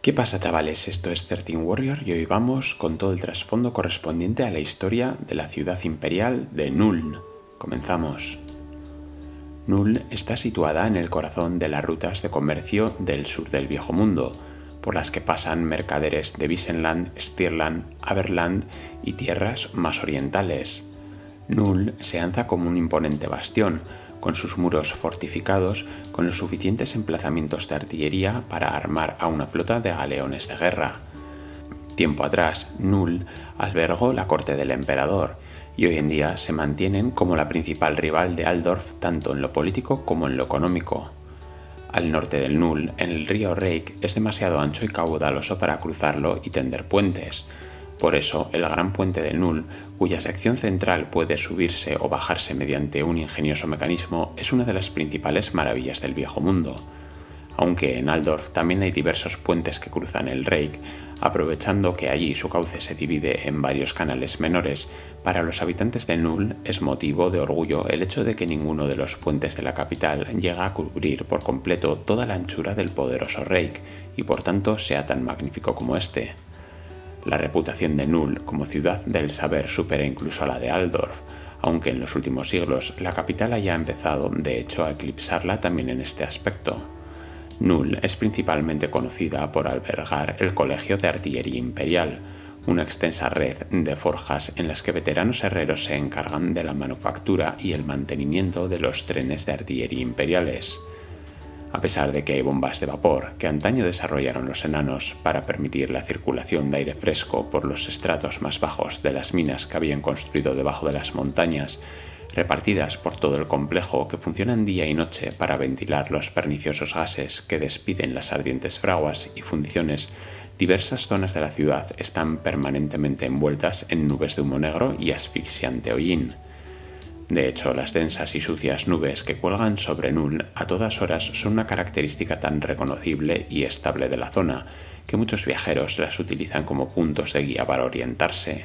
¿Qué pasa, chavales? Esto es 13 Warrior y hoy vamos con todo el trasfondo correspondiente a la historia de la ciudad imperial de Nuln. Comenzamos. Nuln está situada en el corazón de las rutas de comercio del sur del Viejo Mundo, por las que pasan mercaderes de Visenland, Stirland, Averland y tierras más orientales. Nuln se alza como un imponente bastión, con sus muros fortificados con los suficientes emplazamientos de artillería para armar a una flota de galeones de guerra. Tiempo atrás, Nuln albergó la corte del emperador, y hoy en día se mantienen como la principal rival de Altdorf tanto en lo político como en lo económico. Al norte del Nuln, en el río Reik, es demasiado ancho y caudaloso para cruzarlo y tender puentes. Por eso, el gran puente de Nuln, cuya sección central puede subirse o bajarse mediante un ingenioso mecanismo, es una de las principales maravillas del Viejo Mundo. Aunque en Altdorf también hay diversos puentes que cruzan el Reik, aprovechando que allí su cauce se divide en varios canales menores, para los habitantes de Nuln es motivo de orgullo el hecho de que ninguno de los puentes de la capital llega a cubrir por completo toda la anchura del poderoso Reik, y por tanto sea tan magnífico como este. La reputación de Nuln como ciudad del saber supera incluso a la de Altdorf, aunque en los últimos siglos la capital haya empezado de hecho a eclipsarla también en este aspecto. Nuln es principalmente conocida por albergar el Colegio de Artillería Imperial, una extensa red de forjas en las que veteranos herreros se encargan de la manufactura y el mantenimiento de los trenes de artillería imperiales. A pesar de que hay bombas de vapor que antaño desarrollaron los enanos para permitir la circulación de aire fresco por los estratos más bajos de las minas que habían construido debajo de las montañas, repartidas por todo el complejo que funcionan día y noche para ventilar los perniciosos gases que despiden las ardientes fraguas y fundiciones, diversas zonas de la ciudad están permanentemente envueltas en nubes de humo negro y asfixiante hollín. De hecho, las densas y sucias nubes que cuelgan sobre Nuln a todas horas son una característica tan reconocible y estable de la zona que muchos viajeros las utilizan como puntos de guía para orientarse.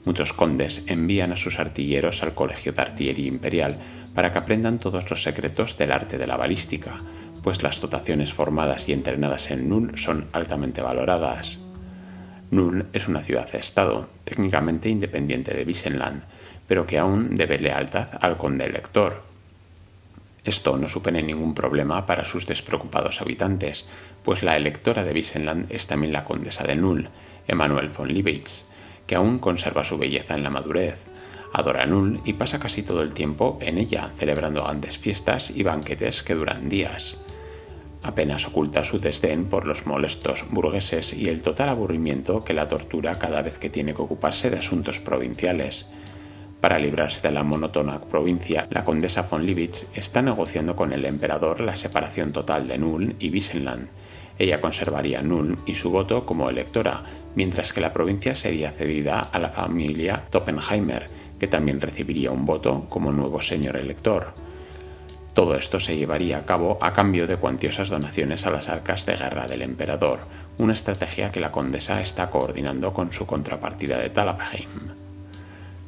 Muchos condes envían a sus artilleros al Colegio de Artillería Imperial para que aprendan todos los secretos del arte de la balística, pues las dotaciones formadas y entrenadas en Nuln son altamente valoradas. Nuln es una ciudad-estado, técnicamente independiente de Visenland, pero que aún debe lealtad al conde elector. Esto no supone ningún problema para sus despreocupados habitantes, pues la electora de Visenland es también la condesa de Nuln, Emanuel von Liebitz, que aún conserva su belleza en la madurez. Adora Nuln y pasa casi todo el tiempo en ella, celebrando grandes fiestas y banquetes que duran días. Apenas oculta su desdén por los molestos burgueses y el total aburrimiento que la tortura cada vez que tiene que ocuparse de asuntos provinciales. Para librarse de la monótona provincia, la condesa von Liebitz está negociando con el emperador la separación total de Nuln y Visenland. Ella conservaría Nuln y su voto como electora, mientras que la provincia sería cedida a la familia Toppenheimer, que también recibiría un voto como nuevo señor elector. Todo esto se llevaría a cabo a cambio de cuantiosas donaciones a las arcas de guerra del emperador, una estrategia que la condesa está coordinando con su contrapartida de Talabheim.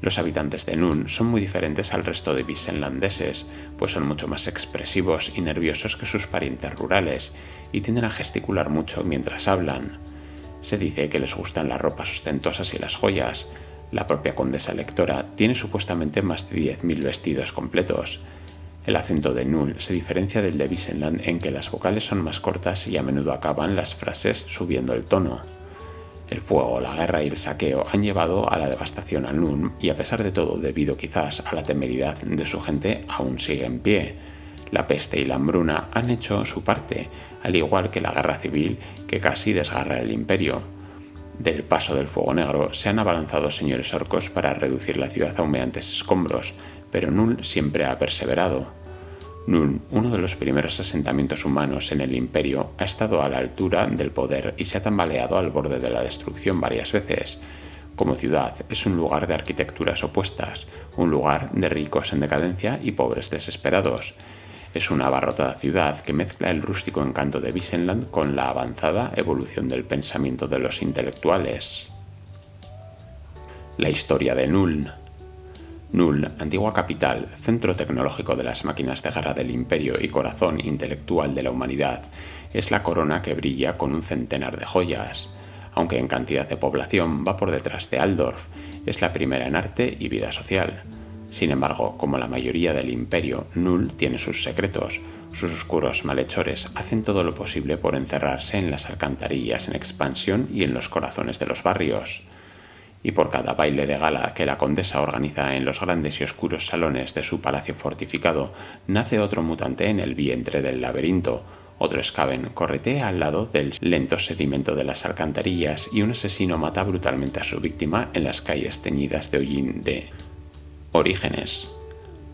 Los habitantes de Nuln son muy diferentes al resto de visenlandeses, pues son mucho más expresivos y nerviosos que sus parientes rurales, y tienden a gesticular mucho mientras hablan. Se dice que les gustan las ropas ostentosas y las joyas. La propia condesa electora tiene supuestamente más de 10.000 vestidos completos. El acento de Nuln se diferencia del de Visenland en que las vocales son más cortas y a menudo acaban las frases subiendo el tono. El fuego, la guerra y el saqueo han llevado a la devastación a Nuln y a pesar de todo, debido quizás a la temeridad de su gente, aún sigue en pie. La peste y la hambruna han hecho su parte, al igual que la guerra civil que casi desgarra el imperio. Del paso del fuego negro se han abalanzado señores orcos para reducir la ciudad a humeantes escombros, pero Nuln siempre ha perseverado. Nuln, uno de los primeros asentamientos humanos en el imperio, ha estado a la altura del poder y se ha tambaleado al borde de la destrucción varias veces. Como ciudad, es un lugar de arquitecturas opuestas, un lugar de ricos en decadencia y pobres desesperados. Es una abarrotada ciudad que mezcla el rústico encanto de Visenland con la avanzada evolución del pensamiento de los intelectuales. La historia de Nuln. Nuln, antigua capital, centro tecnológico de las máquinas de guerra del imperio y corazón intelectual de la humanidad, es la corona que brilla con un centenar de joyas. Aunque en cantidad de población va por detrás de Altdorf, es la primera en arte y vida social. Sin embargo, como la mayoría del imperio, Null tiene sus secretos. Sus oscuros malhechores hacen todo lo posible por encerrarse en las alcantarillas en expansión y en los corazones de los barrios. Y por cada baile de gala que la condesa organiza en los grandes y oscuros salones de su palacio fortificado, nace otro mutante en el vientre del laberinto. Otro Skaven corretea al lado del lento sedimento de las alcantarillas y un asesino mata brutalmente a su víctima en las calles teñidas de hollín de Orígenes.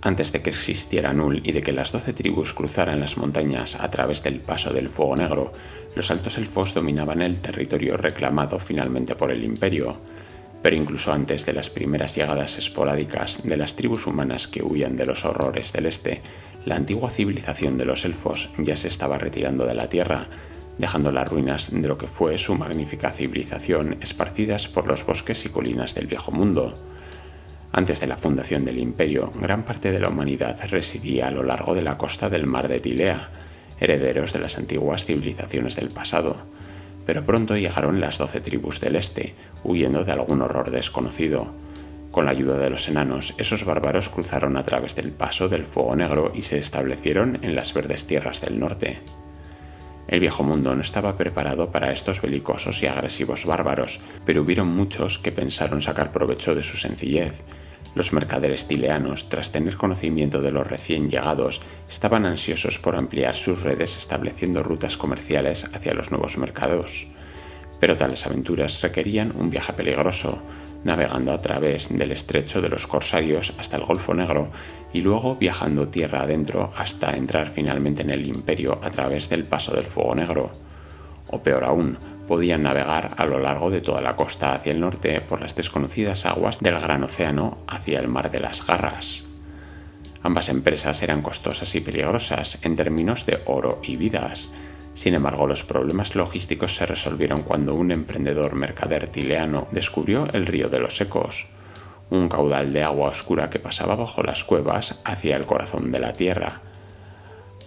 Antes de que existiera Null y de que las 12 tribus cruzaran las montañas a través del paso del Fuego Negro, los Altos Elfos dominaban el territorio reclamado finalmente por el Imperio. Pero incluso antes de las primeras llegadas esporádicas de las tribus humanas que huían de los horrores del Este, la antigua civilización de los elfos ya se estaba retirando de la Tierra, dejando las ruinas de lo que fue su magnífica civilización esparcidas por los bosques y colinas del Viejo Mundo. Antes de la fundación del Imperio, gran parte de la humanidad residía a lo largo de la costa del mar de Tilea, herederos de las antiguas civilizaciones del pasado. Pero pronto llegaron las 12 tribus del Este, huyendo de algún horror desconocido. Con la ayuda de los enanos, esos bárbaros cruzaron a través del paso del Fuego Negro y se establecieron en las verdes tierras del norte. El Viejo Mundo no estaba preparado para estos belicosos y agresivos bárbaros, pero hubieron muchos que pensaron sacar provecho de su sencillez. Los mercaderes tileanos, tras tener conocimiento de los recién llegados, estaban ansiosos por ampliar sus redes estableciendo rutas comerciales hacia los nuevos mercados. Pero tales aventuras requerían un viaje peligroso, navegando a través del estrecho de los corsarios hasta el Golfo Negro y luego viajando tierra adentro hasta entrar finalmente en el Imperio a través del paso del Fuego Negro. O peor aún, podían navegar a lo largo de toda la costa hacia el norte por las desconocidas aguas del Gran Océano hacia el Mar de las Garras. Ambas empresas eran costosas y peligrosas en términos de oro y vidas. Sin embargo, los problemas logísticos se resolvieron cuando un emprendedor mercader tileano descubrió el río de los Ecos, un caudal de agua oscura que pasaba bajo las cuevas hacia el corazón de la tierra.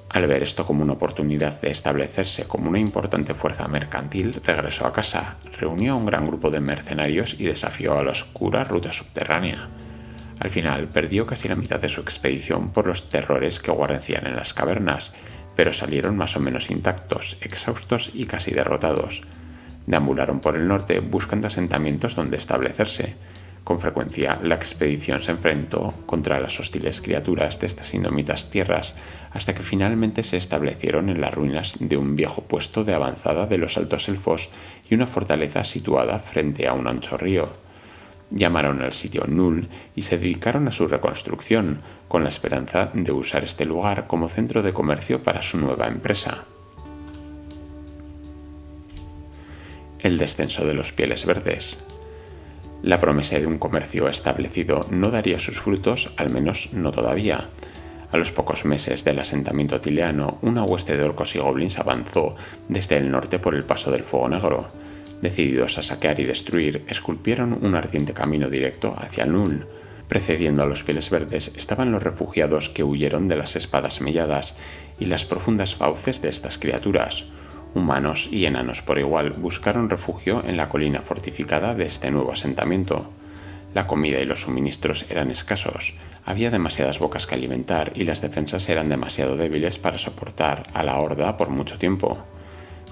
Al ver esto como una oportunidad de establecerse como una importante fuerza mercantil, regresó a casa, reunió a un gran grupo de mercenarios y desafió a la oscura ruta subterránea. Al final, perdió casi la mitad de su expedición por los terrores que guarnecían en las cavernas, pero salieron más o menos intactos, exhaustos y casi derrotados. Deambularon por el norte buscando asentamientos donde establecerse. Con frecuencia, la expedición se enfrentó contra las hostiles criaturas de estas indómitas tierras hasta que finalmente se establecieron en las ruinas de un viejo puesto de avanzada de los Altos Elfos y una fortaleza situada frente a un ancho río. Llamaron al sitio Null y se dedicaron a su reconstrucción, con la esperanza de usar este lugar como centro de comercio para su nueva empresa. El descenso de los Pieles Verdes. La promesa de un comercio establecido no daría sus frutos, al menos no todavía. A los pocos meses del asentamiento tileano, una hueste de orcos y goblins avanzó desde el norte por el paso del Fuego Negro. Decididos a saquear y destruir, esculpieron un ardiente camino directo hacia Null. Precediendo a los Pieles Verdes estaban los refugiados que huyeron de las espadas melladas y las profundas fauces de estas criaturas. Humanos y enanos por igual buscaron refugio en la colina fortificada de este nuevo asentamiento. La comida y los suministros eran escasos, había demasiadas bocas que alimentar y las defensas eran demasiado débiles para soportar a la horda por mucho tiempo.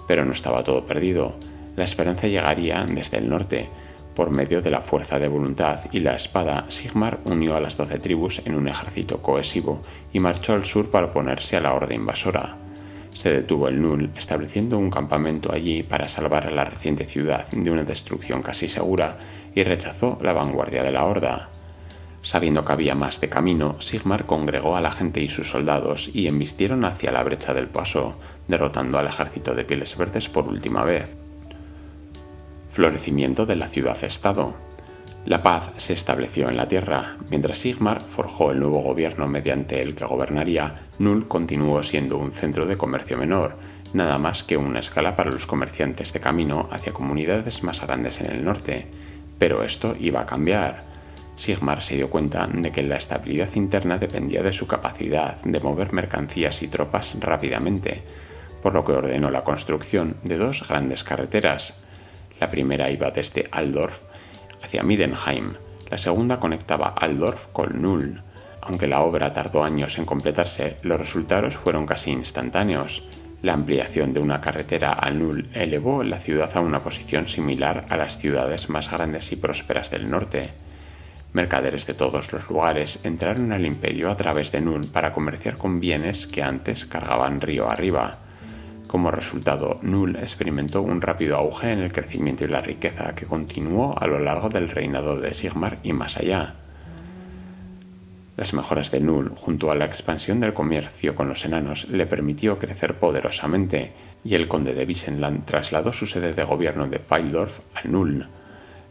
Pero no estaba todo perdido. La esperanza llegaría desde el norte. Por medio de la fuerza de voluntad y la espada, Sigmar unió a las 12 tribus en un ejército cohesivo y marchó al sur para oponerse a la horda invasora. Se detuvo en Null, estableciendo un campamento allí para salvar a la reciente ciudad de una destrucción casi segura, y rechazó la vanguardia de la horda. Sabiendo que había más de camino, Sigmar congregó a la gente y sus soldados y embistieron hacia la brecha del paso, derrotando al ejército de Pieles Verdes por última vez. Florecimiento de la ciudad-estado. La paz se estableció en la tierra. Mientras Sigmar forjó el nuevo gobierno mediante el que gobernaría, Null continuó siendo un centro de comercio menor, nada más que una escala para los comerciantes de camino hacia comunidades más grandes en el norte. Pero esto iba a cambiar. Sigmar se dio cuenta de que la estabilidad interna dependía de su capacidad de mover mercancías y tropas rápidamente. por lo que ordenó la construcción de dos grandes carreteras. La primera iba desde Altdorf hacia Middenheim, la segunda conectaba Altdorf con Null. Aunque la obra tardó años en completarse, los resultados fueron casi instantáneos. La ampliación de una carretera a Null elevó la ciudad a una posición similar a las ciudades más grandes y prósperas del norte. Mercaderes de todos los lugares entraron al imperio a través de Null para comerciar con bienes que antes cargaban río arriba. Como resultado, Null experimentó un rápido auge en el crecimiento y la riqueza que continuó a lo largo del reinado de Sigmar y más allá. Las mejoras de Null, junto a la expansión del comercio con los enanos, le permitió crecer poderosamente, y el conde de Visenland trasladó su sede de gobierno de Fildorf a Null.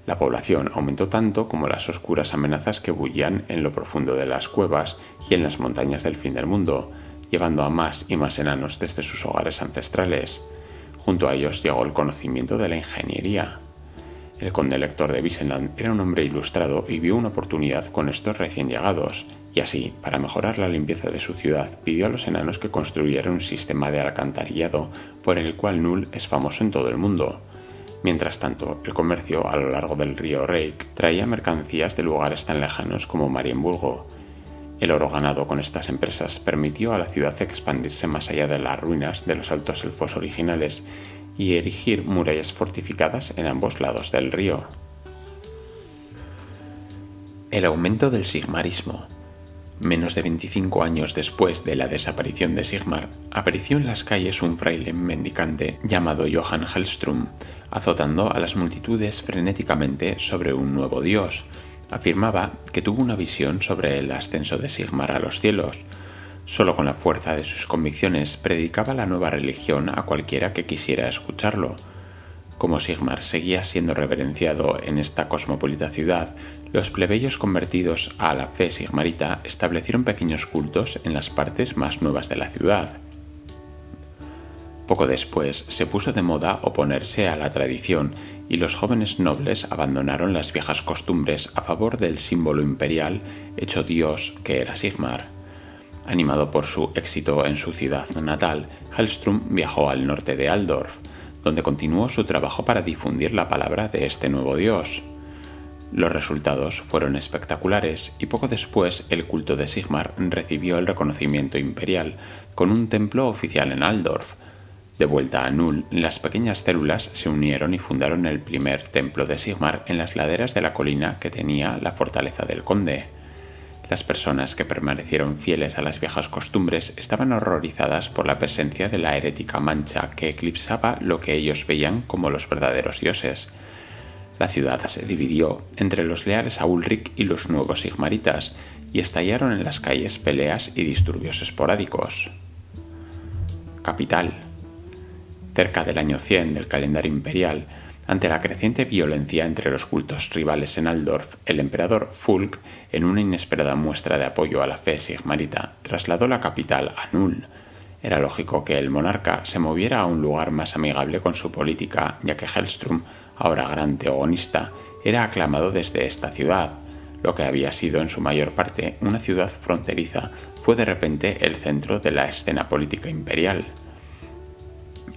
La población aumentó tanto como las oscuras amenazas que bullían en lo profundo de las cuevas y en las montañas del fin del mundo, llevando a más y más enanos desde sus hogares ancestrales. Junto a ellos llegó el conocimiento de la ingeniería. El conde elector de Visenland era un hombre ilustrado y vio una oportunidad con estos recién llegados, y así, para mejorar la limpieza de su ciudad, pidió a los enanos que construyeran un sistema de alcantarillado por el cual Null es famoso en todo el mundo. Mientras tanto, el comercio a lo largo del río Reik traía mercancías de lugares tan lejanos como Marienburgo. El oro ganado con estas empresas permitió a la ciudad expandirse más allá de las ruinas de los altos elfos originales y erigir murallas fortificadas en ambos lados del río. El aumento del sigmarismo. Menos de 25 años después de la desaparición de Sigmar, apareció en las calles un fraile mendicante llamado Johann Hellström, azotando a las multitudes frenéticamente sobre un nuevo dios. Afirmaba que tuvo una visión sobre el ascenso de Sigmar a los cielos. Solo con la fuerza de sus convicciones predicaba la nueva religión a cualquiera que quisiera escucharlo. Como Sigmar seguía siendo reverenciado en esta cosmopolita ciudad, los plebeyos convertidos a la fe sigmarita establecieron pequeños cultos en las partes más nuevas de la ciudad. Poco después se puso de moda oponerse a la tradición y los jóvenes nobles abandonaron las viejas costumbres a favor del símbolo imperial hecho dios que era Sigmar. Animado por su éxito en su ciudad natal, Hellström viajó al norte de Altdorf, donde continuó su trabajo para difundir la palabra de este nuevo dios. Los resultados fueron espectaculares y poco después el culto de Sigmar recibió el reconocimiento imperial, con un templo oficial en Altdorf. De vuelta a Null, las pequeñas células se unieron y fundaron el primer templo de Sigmar en las laderas de la colina que tenía la fortaleza del conde. Las personas que permanecieron fieles a las viejas costumbres estaban horrorizadas por la presencia de la herética mancha que eclipsaba lo que ellos veían como los verdaderos dioses. La ciudad se dividió entre los leales a Ulrich y los nuevos sigmaritas, y estallaron en las calles peleas y disturbios esporádicos. Capital. Cerca del año 100 del calendario imperial, ante la creciente violencia entre los cultos rivales en Altdorf, el emperador Fulk, en una inesperada muestra de apoyo a la fe sigmarita, trasladó la capital a Null. Era lógico que el monarca se moviera a un lugar más amigable con su política, ya que Hellström, ahora gran teogonista, era aclamado desde esta ciudad. Lo que había sido en su mayor parte una ciudad fronteriza fue de repente el centro de la escena política imperial.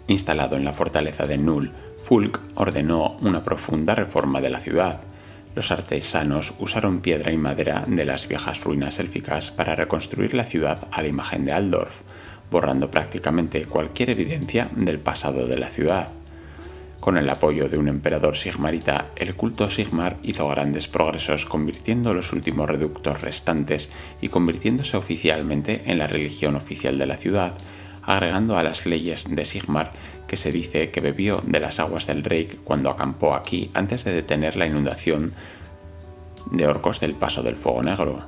Instalado en la fortaleza de Null, Fulk ordenó una profunda reforma de la ciudad. Los artesanos usaron piedra y madera de las viejas ruinas élficas para reconstruir la ciudad a la imagen de Altdorf, borrando prácticamente cualquier evidencia del pasado de la ciudad. Con el apoyo de un emperador sigmarita, el culto Sigmar hizo grandes progresos, convirtiendo los últimos reductos restantes y convirtiéndose oficialmente en la religión oficial de la ciudad, agregando a las leyes de Sigmar que se dice que bebió de las aguas del Reik cuando acampó aquí antes de detener la inundación de orcos del Paso del Fuego Negro.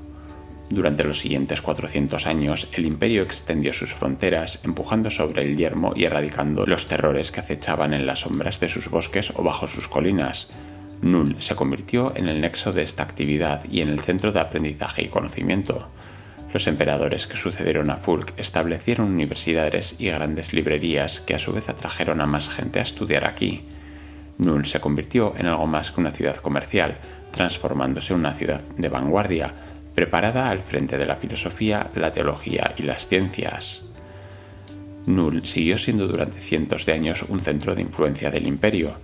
Durante los siguientes 400 años, el imperio extendió sus fronteras, empujando sobre el yermo y erradicando los terrores que acechaban en las sombras de sus bosques o bajo sus colinas. Null se convirtió en el nexo de esta actividad y en el centro de aprendizaje y conocimiento. Los emperadores que sucedieron a Fulk establecieron universidades y grandes librerías que a su vez atrajeron a más gente a estudiar aquí. Null se convirtió en algo más que una ciudad comercial, transformándose en una ciudad de vanguardia, preparada al frente de la filosofía, la teología y las ciencias. Null siguió siendo durante cientos de años un centro de influencia del imperio,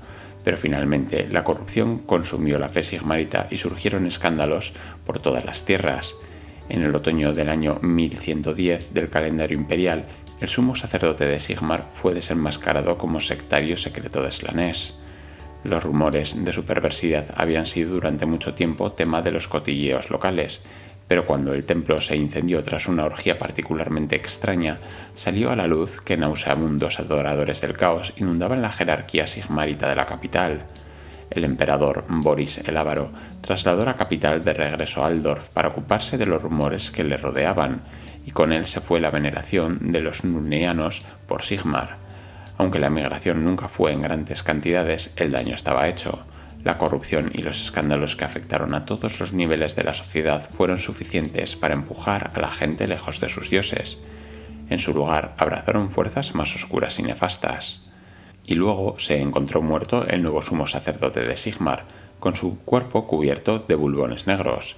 pero finalmente la corrupción consumió la fe sigmarita y surgieron escándalos por todas las tierras. En el otoño del año 1110 del calendario imperial, el sumo sacerdote de Sigmar fue desenmascarado como sectario secreto de Slanesh. Los rumores de su perversidad habían sido durante mucho tiempo tema de los cotilleos locales, pero cuando el templo se incendió tras una orgía particularmente extraña, salió a la luz que nauseabundos adoradores del caos inundaban la jerarquía sigmarita de la capital. El emperador Boris el Avaro trasladó la capital de regreso a Altdorf para ocuparse de los rumores que le rodeaban, y con él se fue la veneración de los nulnianos por Sigmar. Aunque la migración nunca fue en grandes cantidades, el daño estaba hecho. La corrupción y los escándalos que afectaron a todos los niveles de la sociedad fueron suficientes para empujar a la gente lejos de sus dioses. En su lugar, abrazaron fuerzas más oscuras y nefastas. Y luego se encontró muerto el nuevo sumo sacerdote de Sigmar, con su cuerpo cubierto de bulbones negros.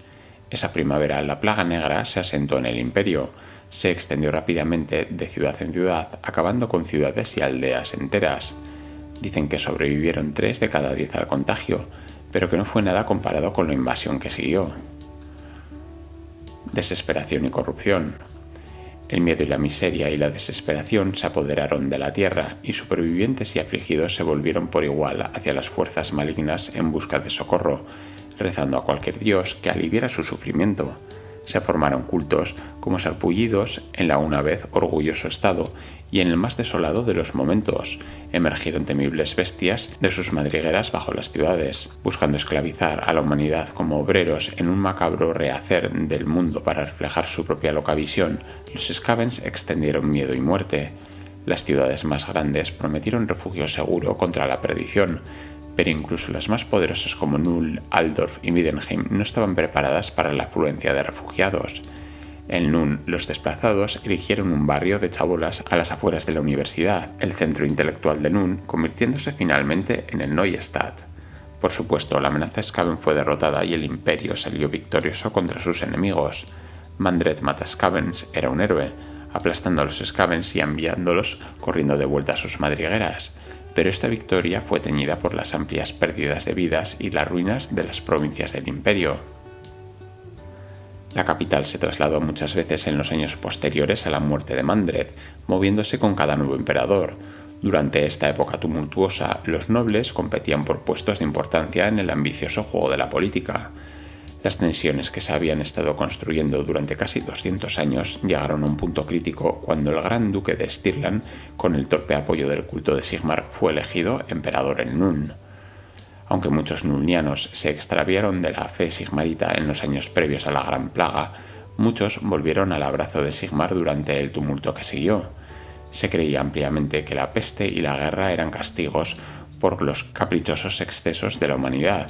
Esa primavera la plaga negra se asentó en el imperio, se extendió rápidamente de ciudad en ciudad, acabando con ciudades y aldeas enteras. Dicen que sobrevivieron 3 de cada 10 al contagio, pero que no fue nada comparado con la invasión que siguió. Desesperación y corrupción. El miedo y la miseria y la desesperación se apoderaron de la tierra, y supervivientes y afligidos se volvieron por igual hacia las fuerzas malignas en busca de socorro, rezando a cualquier dios que aliviara su sufrimiento. Se formaron cultos como sarpullidos en la una vez orgulloso estado, y en el más desolado de los momentos emergieron temibles bestias de sus madrigueras bajo las ciudades, buscando esclavizar a la humanidad como obreros en un macabro rehacer del mundo para reflejar su propia loca visión. Los Skavens extendieron miedo y muerte. Las ciudades más grandes prometieron refugio seguro contra la perdición, pero incluso las más poderosas como Null, Altdorf y Middenheim no estaban preparadas para la afluencia de refugiados. En Null, los desplazados erigieron un barrio de chabolas a las afueras de la universidad, el centro intelectual de Null, convirtiéndose finalmente en el Neustadt. Por supuesto, la amenaza Skaven fue derrotada y el imperio salió victorioso contra sus enemigos. Mandred Mataskavens era un héroe, aplastando a los Skavens y enviándolos corriendo de vuelta a sus madrigueras, pero esta victoria fue teñida por las amplias pérdidas de vidas y las ruinas de las provincias del imperio. La capital se trasladó muchas veces en los años posteriores a la muerte de Mandred, moviéndose con cada nuevo emperador. Durante esta época tumultuosa, los nobles competían por puestos de importancia en el ambicioso juego de la política. Las tensiones que se habían estado construyendo durante casi 200 años llegaron a un punto crítico cuando el gran duque de Stirland, con el torpe apoyo del culto de Sigmar, fue elegido emperador en Nuln. Aunque muchos nulnianos se extraviaron de la fe sigmarita en los años previos a la Gran Plaga, muchos volvieron al abrazo de Sigmar durante el tumulto que siguió. Se creía ampliamente que la peste y la guerra eran castigos por los caprichosos excesos de la humanidad.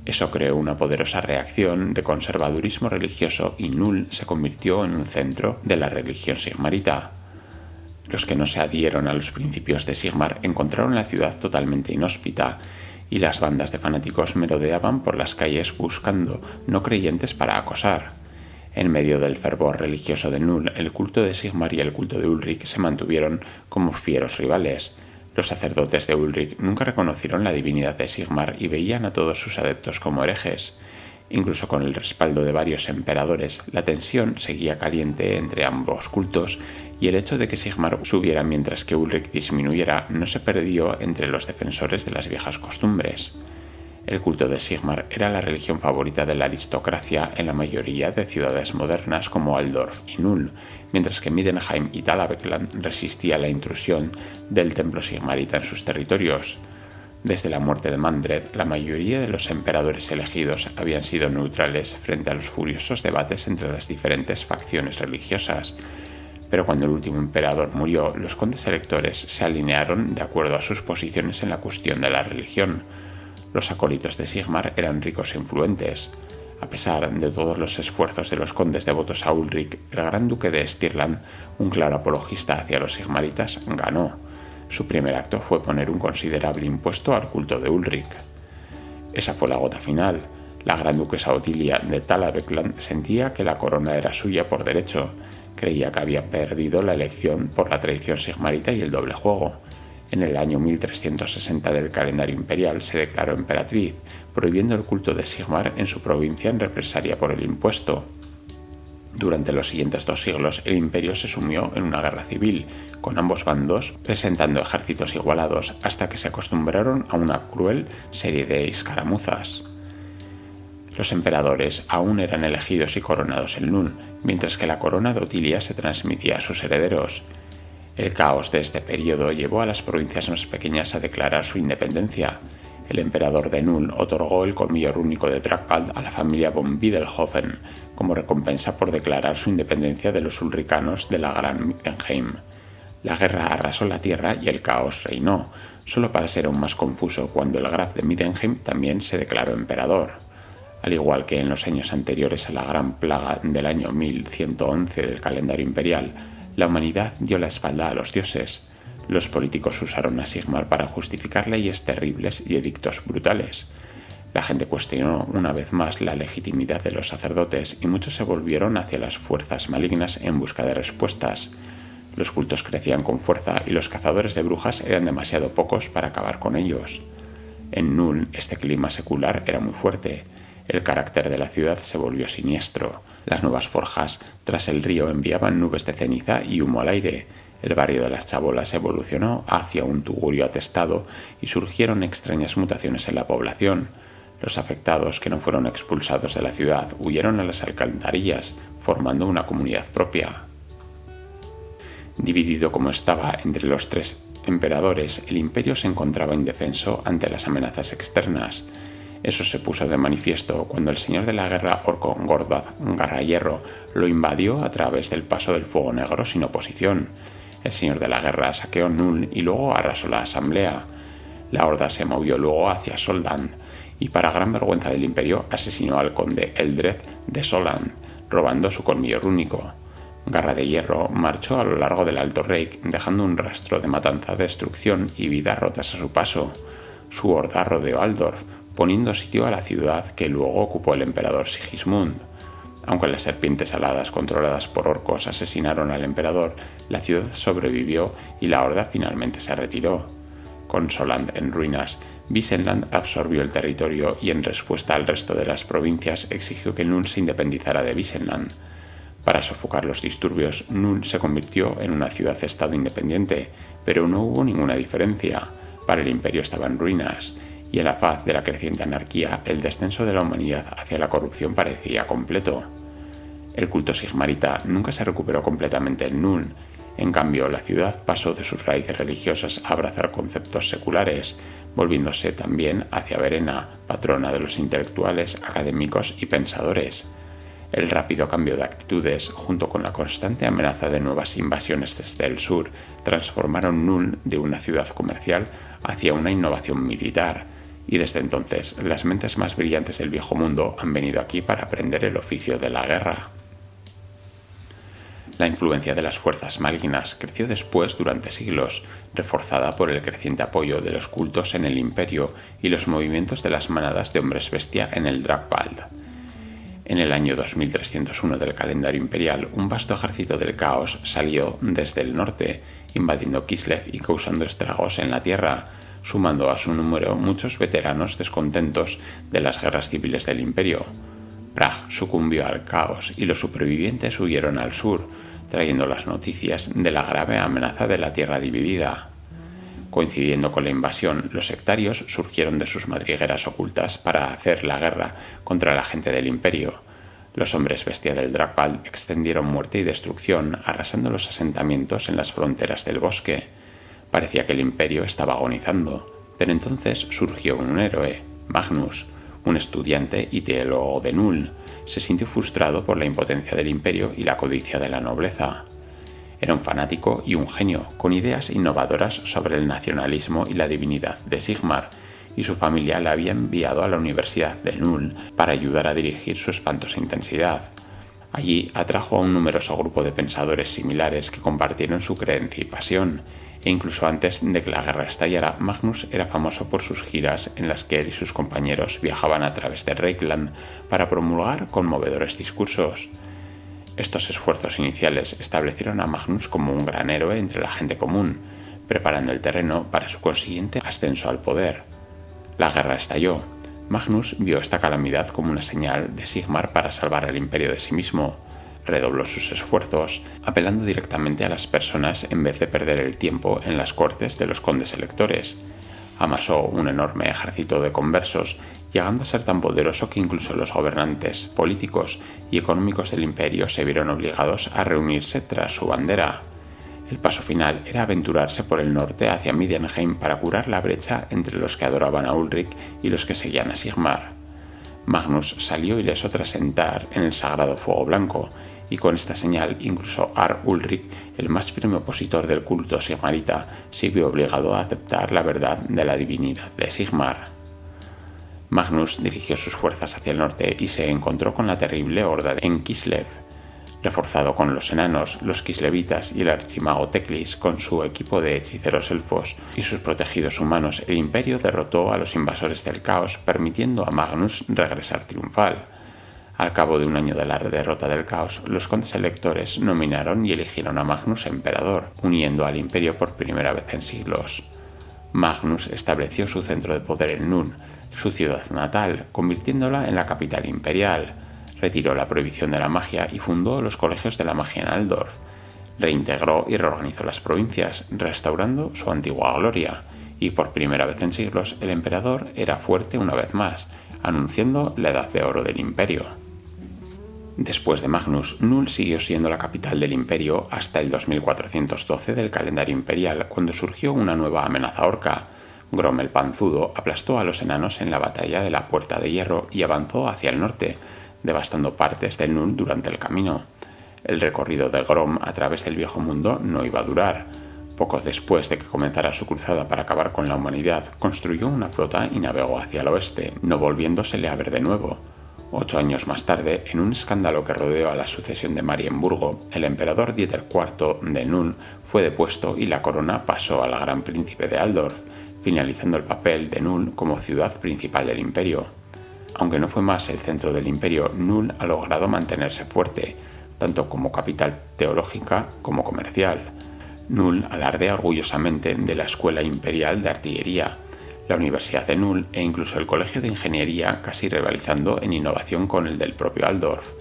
Eso creó una poderosa reacción de conservadurismo religioso y Null se convirtió en un centro de la religión sigmarita. Los que no se adhieron a los principios de Sigmar encontraron la ciudad totalmente inhóspita, y las bandas de fanáticos merodeaban por las calles buscando no creyentes para acosar. En medio del fervor religioso de Null, el culto de Sigmar y el culto de Ulrich se mantuvieron como fieros rivales. Los sacerdotes de Ulrich nunca reconocieron la divinidad de Sigmar y veían a todos sus adeptos como herejes. Incluso con el respaldo de varios emperadores, la tensión seguía caliente entre ambos cultos, y el hecho de que Sigmar subiera mientras que Ulrich disminuyera no se perdió entre los defensores de las viejas costumbres. El culto de Sigmar era la religión favorita de la aristocracia en la mayoría de ciudades modernas como Altdorf y Null, mientras que Middenheim y Talabekland resistía la intrusión del templo sigmarita en sus territorios. Desde la muerte de Mandred, la mayoría de los emperadores elegidos habían sido neutrales frente a los furiosos debates entre las diferentes facciones religiosas. Pero cuando el último emperador murió, los condes electores se alinearon de acuerdo a sus posiciones en la cuestión de la religión. Los acólitos de Sigmar eran ricos e influentes. A pesar de todos los esfuerzos de los condes devotos a Ulrich, el gran duque de Stirland, un claro apologista hacia los sigmaritas, ganó. Su primer acto fue poner un considerable impuesto al culto de Ulrich. Esa fue la gota final. La gran duquesa Otilia de Talabekland sentía que la corona era suya por derecho. Creía que había perdido la elección por la tradición sigmarita y el doble juego. En el año 1360 del calendario imperial se declaró emperatriz, prohibiendo el culto de Sigmar en su provincia en represalia por el impuesto. Durante los siguientes 2 siglos, el imperio se sumió en una guerra civil, con ambos bandos presentando ejércitos igualados hasta que se acostumbraron a una cruel serie de escaramuzas. Los emperadores aún eran elegidos y coronados en Nuln, mientras que la corona de Otilia se transmitía a sus herederos. El caos de este periodo llevó a las provincias más pequeñas a declarar su independencia. El emperador de Nuln otorgó el colmillo rúnico de Dracwald a la familia von Wiedelhofen como recompensa por declarar su independencia de los ulricanos de la Gran Middenheim. La guerra arrasó la tierra y el caos reinó, solo para ser aún más confuso cuando el Graf de Middenheim también se declaró emperador. Al igual que en los años anteriores a la Gran Plaga del año 1111 del calendario imperial, la humanidad dio la espalda a los dioses. Los políticos usaron a Sigmar para justificar leyes terribles y edictos brutales. La gente cuestionó una vez más la legitimidad de los sacerdotes y muchos se volvieron hacia las fuerzas malignas en busca de respuestas. Los cultos crecían con fuerza y los cazadores de brujas eran demasiado pocos para acabar con ellos. En Nuln este clima secular era muy fuerte. El carácter de la ciudad se volvió siniestro. Las nuevas forjas tras el río enviaban nubes de ceniza y humo al aire. El barrio de las chabolas evolucionó hacia un tugurio atestado y surgieron extrañas mutaciones en la población. Los afectados, que no fueron expulsados de la ciudad, huyeron a las alcantarillas, formando una comunidad propia. Dividido como estaba entre los 3 emperadores, el imperio se encontraba indefenso ante las amenazas externas. Eso se puso de manifiesto cuando el señor de la guerra Orkon Gordbad Garrahierro lo invadió a través del paso del Fuego Negro sin oposición. El señor de la guerra saqueó Nuln y luego arrasó la asamblea. La horda se movió luego hacia Soldan y, para gran vergüenza del imperio, asesinó al conde Eldred de Soldan, robando su colmillo rúnico. Garra de Hierro marchó a lo largo del Alto Reich, dejando un rastro de matanza, destrucción y vidas rotas a su paso. Su horda rodeó Altdorf, poniendo sitio a la ciudad que luego ocupó el emperador Sigismund. Aunque las serpientes aladas controladas por orcos asesinaron al emperador, la ciudad sobrevivió y la horda finalmente se retiró. Con Solland en ruinas, Visenland absorbió el territorio y, en respuesta al resto de las provincias, exigió que Nuln se independizara de Visenland. Para sofocar los disturbios, Nuln se convirtió en una ciudad-estado independiente, pero no hubo ninguna diferencia. Para el imperio estaba en ruinas, y en la faz de la creciente anarquía, el descenso de la humanidad hacia la corrupción parecía completo. El culto sigmarita nunca se recuperó completamente en Nuln. En cambio, la ciudad pasó de sus raíces religiosas a abrazar conceptos seculares, volviéndose también hacia Verena, patrona de los intelectuales, académicos y pensadores. El rápido cambio de actitudes, junto con la constante amenaza de nuevas invasiones desde el sur, transformaron Nuln de una ciudad comercial hacia una innovación militar, y desde entonces las mentes más brillantes del viejo mundo han venido aquí para aprender el oficio de la guerra. La influencia de las fuerzas malignas creció después durante siglos, reforzada por el creciente apoyo de los cultos en el imperio y los movimientos de las manadas de hombres bestia en el Dracwald. En el año 2301 del calendario imperial, un vasto ejército del caos salió desde el norte, invadiendo Kislev y causando estragos en la tierra, sumando a su número muchos veteranos descontentos de las guerras civiles del imperio. Prag sucumbió al caos y los supervivientes huyeron al sur, trayendo las noticias de la grave amenaza de la tierra dividida. Coincidiendo con la invasión, los sectarios surgieron de sus madrigueras ocultas para hacer la guerra contra la gente del imperio. Los hombres bestia del Dracwald extendieron muerte y destrucción, arrasando los asentamientos en las fronteras del bosque. Parecía que el imperio estaba agonizando, pero entonces surgió un héroe, Magnus, un estudiante y teólogo de Nuln. Se sintió frustrado por la impotencia del imperio y la codicia de la nobleza. Era un fanático y un genio, con ideas innovadoras sobre el nacionalismo y la divinidad de Sigmar, y su familia le había enviado a la Universidad de Nuln para ayudar a dirigir su espantosa intensidad. Allí atrajo a un numeroso grupo de pensadores similares que compartieron su creencia y pasión, e incluso antes de que la guerra estallara, Magnus era famoso por sus giras en las que él y sus compañeros viajaban a través de Reichland para promulgar conmovedores discursos. Estos esfuerzos iniciales establecieron a Magnus como un gran héroe entre la gente común, preparando el terreno para su consiguiente ascenso al poder. La guerra estalló. Magnus vio esta calamidad como una señal de Sigmar para salvar al imperio de sí mismo. Redobló sus esfuerzos, apelando directamente a las personas en vez de perder el tiempo en las cortes de los condes electores. Amasó un enorme ejército de conversos, llegando a ser tan poderoso que incluso los gobernantes, políticos y económicos del imperio se vieron obligados a reunirse tras su bandera. El paso final era aventurarse por el norte hacia Middenheim para curar la brecha entre los que adoraban a Ulrich y los que seguían a Sigmar. Magnus salió ileso tras entrar en el sagrado fuego blanco, y con esta señal incluso Ar Ulrich, el más firme opositor del culto sigmarita, se vio obligado a aceptar la verdad de la divinidad de Sigmar. Magnus dirigió sus fuerzas hacia el norte y se encontró con la terrible horda en Kislev. Reforzado con los enanos, los kislevitas y el archimago Teclis con su equipo de hechiceros elfos y sus protegidos humanos, el imperio derrotó a los invasores del caos, permitiendo a Magnus regresar triunfal. Al cabo de un año de la derrota del caos, los condes electores nominaron y eligieron a Magnus emperador, uniendo al imperio por primera vez en siglos. Magnus estableció su centro de poder en Nuln, su ciudad natal, convirtiéndola en la capital imperial. Retiró la prohibición de la magia y fundó los colegios de la magia en Altdorf. Reintegró y reorganizó las provincias, restaurando su antigua gloria. Y por primera vez en siglos, el emperador era fuerte una vez más, anunciando la edad de oro del imperio. Después de Magnus, Nuln siguió siendo la capital del imperio hasta el 2412 del calendario imperial, cuando surgió una nueva amenaza orca. Grom el Panzudo aplastó a los enanos en la batalla de la Puerta de Hierro y avanzó hacia el norte, devastando partes del Nuln durante el camino. El recorrido de Grom a través del viejo mundo no iba a durar. Poco después de que comenzara su cruzada para acabar con la humanidad, construyó una flota y navegó hacia el oeste, no volviéndosele a ver de nuevo. 8 años más tarde, en un escándalo que rodeó a la sucesión de Marienburgo, el emperador Dieter IV de Nuln fue depuesto y la corona pasó al gran príncipe de Altdorf, finalizando el papel de Nuln como ciudad principal del imperio. Aunque no fue más el centro del imperio, Nuln ha logrado mantenerse fuerte, tanto como capital teológica como comercial. Nuln alardea orgullosamente de la Escuela Imperial de Artillería, la Universidad de Nuln e incluso el Colegio de Ingeniería, casi rivalizando en innovación con el del propio Altdorf.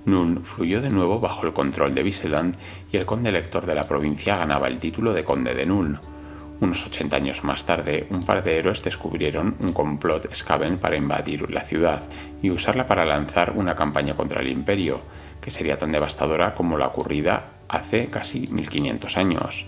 Nuln fluyó de nuevo bajo el control de Viseland y el conde elector de la provincia ganaba el título de conde de Nuln. Unos 80 años más tarde, un par de héroes descubrieron un complot Skaven para invadir la ciudad y usarla para lanzar una campaña contra el imperio, que sería tan devastadora como la ocurrida hace casi 1500 años.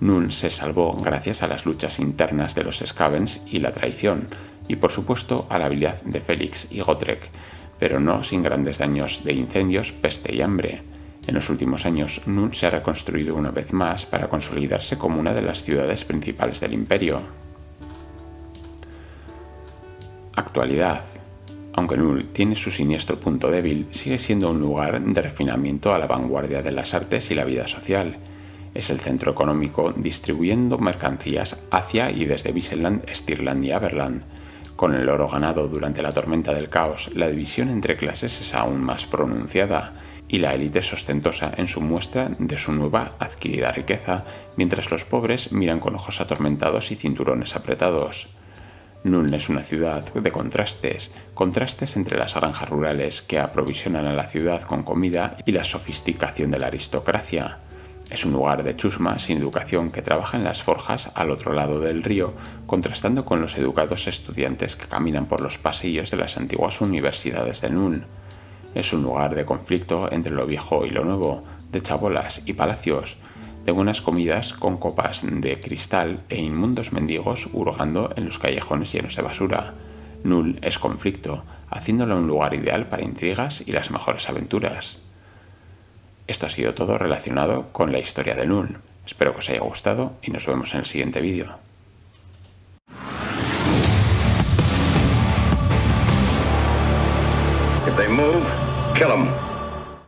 Nuln se salvó gracias a las luchas internas de los Skavens y la traición, y por supuesto a la habilidad de Félix y Gotrek, pero no sin grandes daños de incendios, peste y hambre. En los últimos años, Nuln se ha reconstruido una vez más para consolidarse como una de las ciudades principales del imperio. Actualidad. Aunque Nuln tiene su siniestro punto débil, sigue siendo un lugar de refinamiento a la vanguardia de las artes y la vida social. Es el centro económico distribuyendo mercancías hacia y desde Viseland, Stirland y Averland. Con el oro ganado durante la tormenta del caos, la división entre clases es aún más pronunciada y la élite es ostentosa en su muestra de su nueva adquirida riqueza, mientras los pobres miran con ojos atormentados y cinturones apretados. Nuln es una ciudad de contrastes entre las granjas rurales que aprovisionan a la ciudad con comida y la sofisticación de la aristocracia. Es un lugar de chusma sin educación que trabaja en las forjas al otro lado del río, contrastando con los educados estudiantes que caminan por los pasillos de las antiguas universidades de Nuln. Es un lugar de conflicto entre lo viejo y lo nuevo, de chabolas y palacios, de buenas comidas con copas de cristal e inmundos mendigos hurgando en los callejones llenos de basura. Nuln es conflicto, haciéndolo un lugar ideal para intrigas y las mejores aventuras. Esto ha sido todo relacionado con la historia de Nuln. Espero que os haya gustado y nos vemos en el siguiente vídeo. If they move, kill them.